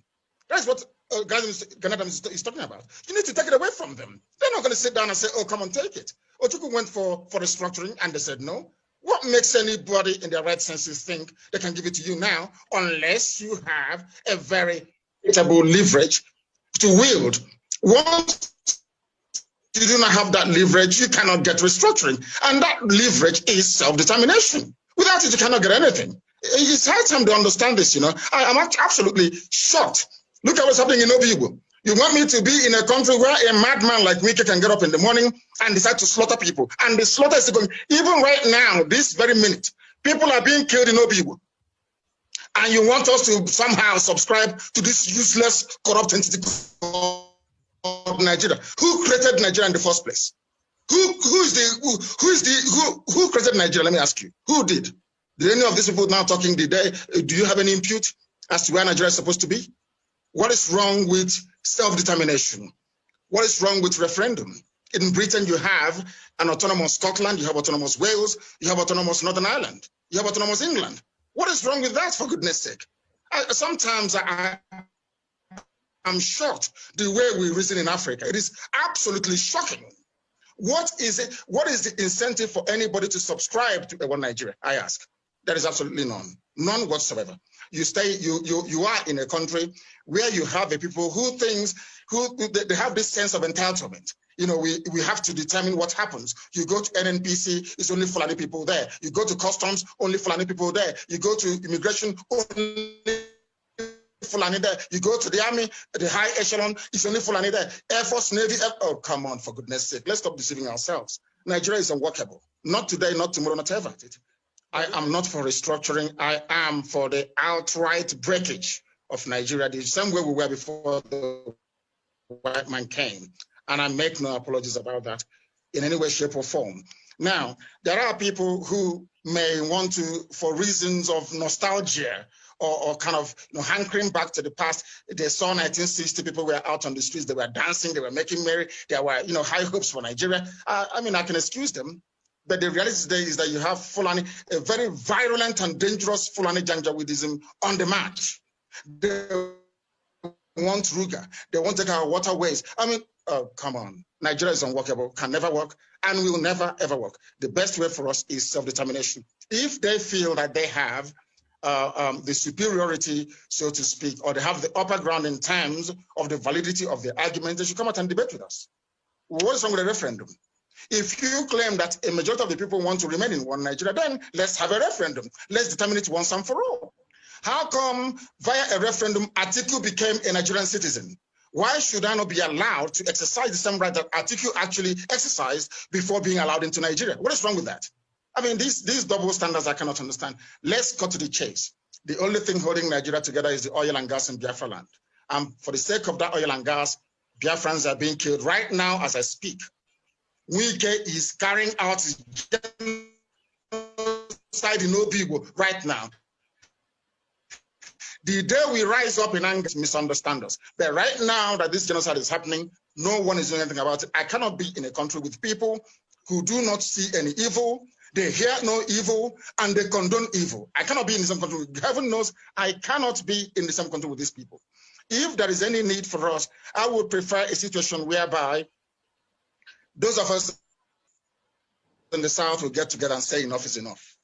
That's what Ganadam is talking about. You need to take it away from them. They're not going to sit down and say, oh, come and take it. Ochuku went for restructuring and they said no. What makes anybody in their right senses think they can give it to you now unless you have a very equitable leverage to wield? Once you do not have that leverage, you cannot get restructuring. And that leverage is self-determination. Without it, you cannot get anything. It's high time to understand this, I'm absolutely shocked. Look at what's happening in Obibo. You want me to be in a country where a madman like Wike can get up in the morning and decide to slaughter people. And the slaughter is going, even right now, this very minute, People are being killed in Obibo. And you want us to somehow subscribe to this useless, corrupt entity called Nigeria. Who created Nigeria in the first place? Who created Nigeria? Let me ask you. Who did? Did any of these people now talking today? Do you have any input as to where Nigeria is supposed to be? What is wrong with self-determination? What is wrong with referendum? In Britain, you have an autonomous Scotland, you have autonomous Wales, you have autonomous Northern Ireland, you have autonomous England. What is wrong with that, for goodness sake? Sometimes I'm shocked the way we reason in Africa. It is absolutely shocking. What is it? What is the incentive for anybody to subscribe to One Nigeria? I ask. There is absolutely none, none whatsoever. You are in a country where you have a people who they have this sense of entitlement. You know, we have to determine what happens. You go to NNPC, it's only Fulani people there. You go to customs, only Fulani people there. You go to immigration, only Fulani there. You go to the army, the high echelon, it's only Fulani there. Air Force, Navy, oh, come on, for goodness sake. Let's stop deceiving ourselves. Nigeria is unworkable. Not today, not tomorrow, not ever. I am not for restructuring. I am for the outright breakage of Nigeria, the same way we were before the white man came. And I make no apologies about that in any way, shape, or form. Now, there are people who may want to, for reasons of nostalgia or kind of hankering back to the past, they saw 1960, people were out on the streets, they were dancing, they were making merry, there were high hopes for Nigeria. I mean, I can excuse them, but the reality today is that you have Fulani, a very virulent and dangerous Fulani Janjaweedism on the march. They want Ruga, they want to take our waterways. I mean, oh, come on. Nigeria is unworkable, can never work, and will never, ever work. The best way for us is self-determination. If they feel that they have the superiority, so to speak, or they have the upper ground in terms of the validity of the argument, they should come out and debate with us. What is wrong with a referendum? If you claim that a majority of the people want to remain in one Nigeria, then let's have a referendum. Let's determine it once and for all. How come via a referendum, Atiku became a Nigerian citizen? Why should I not be allowed to exercise the same right that Atiku actually exercised before being allowed into Nigeria? What is wrong with that? I mean, these double standards I cannot understand. Let's cut to the chase. The only thing holding Nigeria together is the oil and gas in Biafra land. And for the sake of that oil and gas, Biafrans are being killed right now as I speak. Wike is carrying out his genocide in Obibo right now. The day we rise up in anger, misunderstand us. But right now that this genocide is happening, no one is doing anything about it. I cannot be in a country with people who do not see any evil, they hear no evil, and they condone evil. I cannot be in the same country. Heaven knows I cannot be in the same country with these people. If there is any need for us, I would prefer a situation whereby those of us in the South will get together and say enough is enough.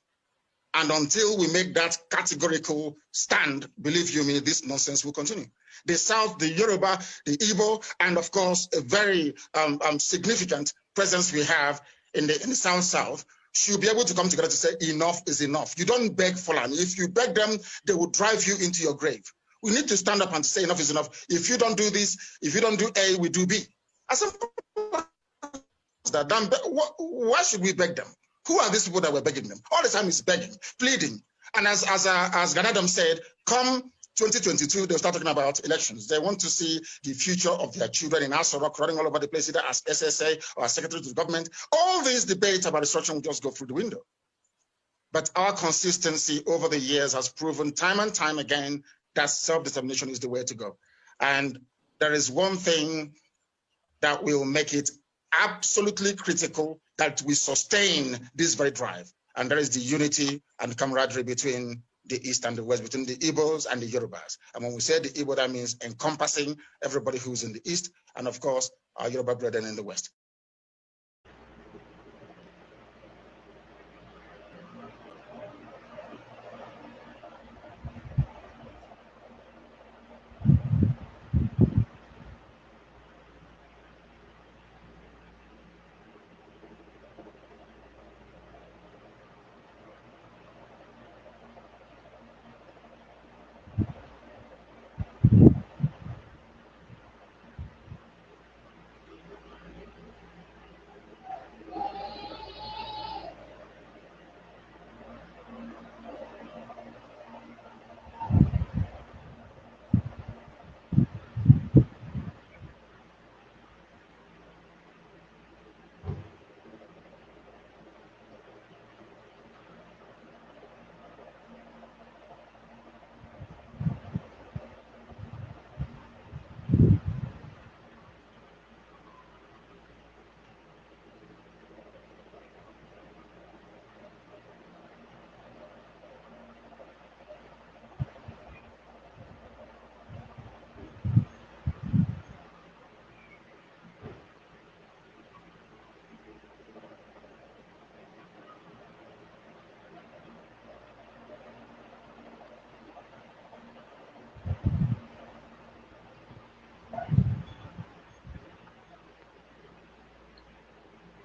And until we make that categorical stand, believe you me, this nonsense will continue. The South, the Yoruba, the Igbo, and of course, a very significant presence we have in the South should be able to come together to say enough is enough. You don't beg Fulani. If you beg them, they will drive you into your grave. We need to stand up and say enough is enough. If you don't do this, if you don't do A, we do B. As simple as that. Why should we beg them? Who are these people that were begging them? All the time is begging, pleading. And as Ganadam said, come 2022, they'll start talking about elections. They want to see the future of their children in Asorok running all over the place, either as SSA or as secretary to the government. All these debates about destruction will just go through the window. But our consistency over the years has proven time and time again that self-determination is the way to go. And there is one thing that will make it absolutely critical that we sustain this very drive. And there is the unity and camaraderie between the East and the West, between the Igbos and the Yorubas. And when we say the Igbo, that means encompassing everybody who's in the East and of course, our Yoruba brethren in the West.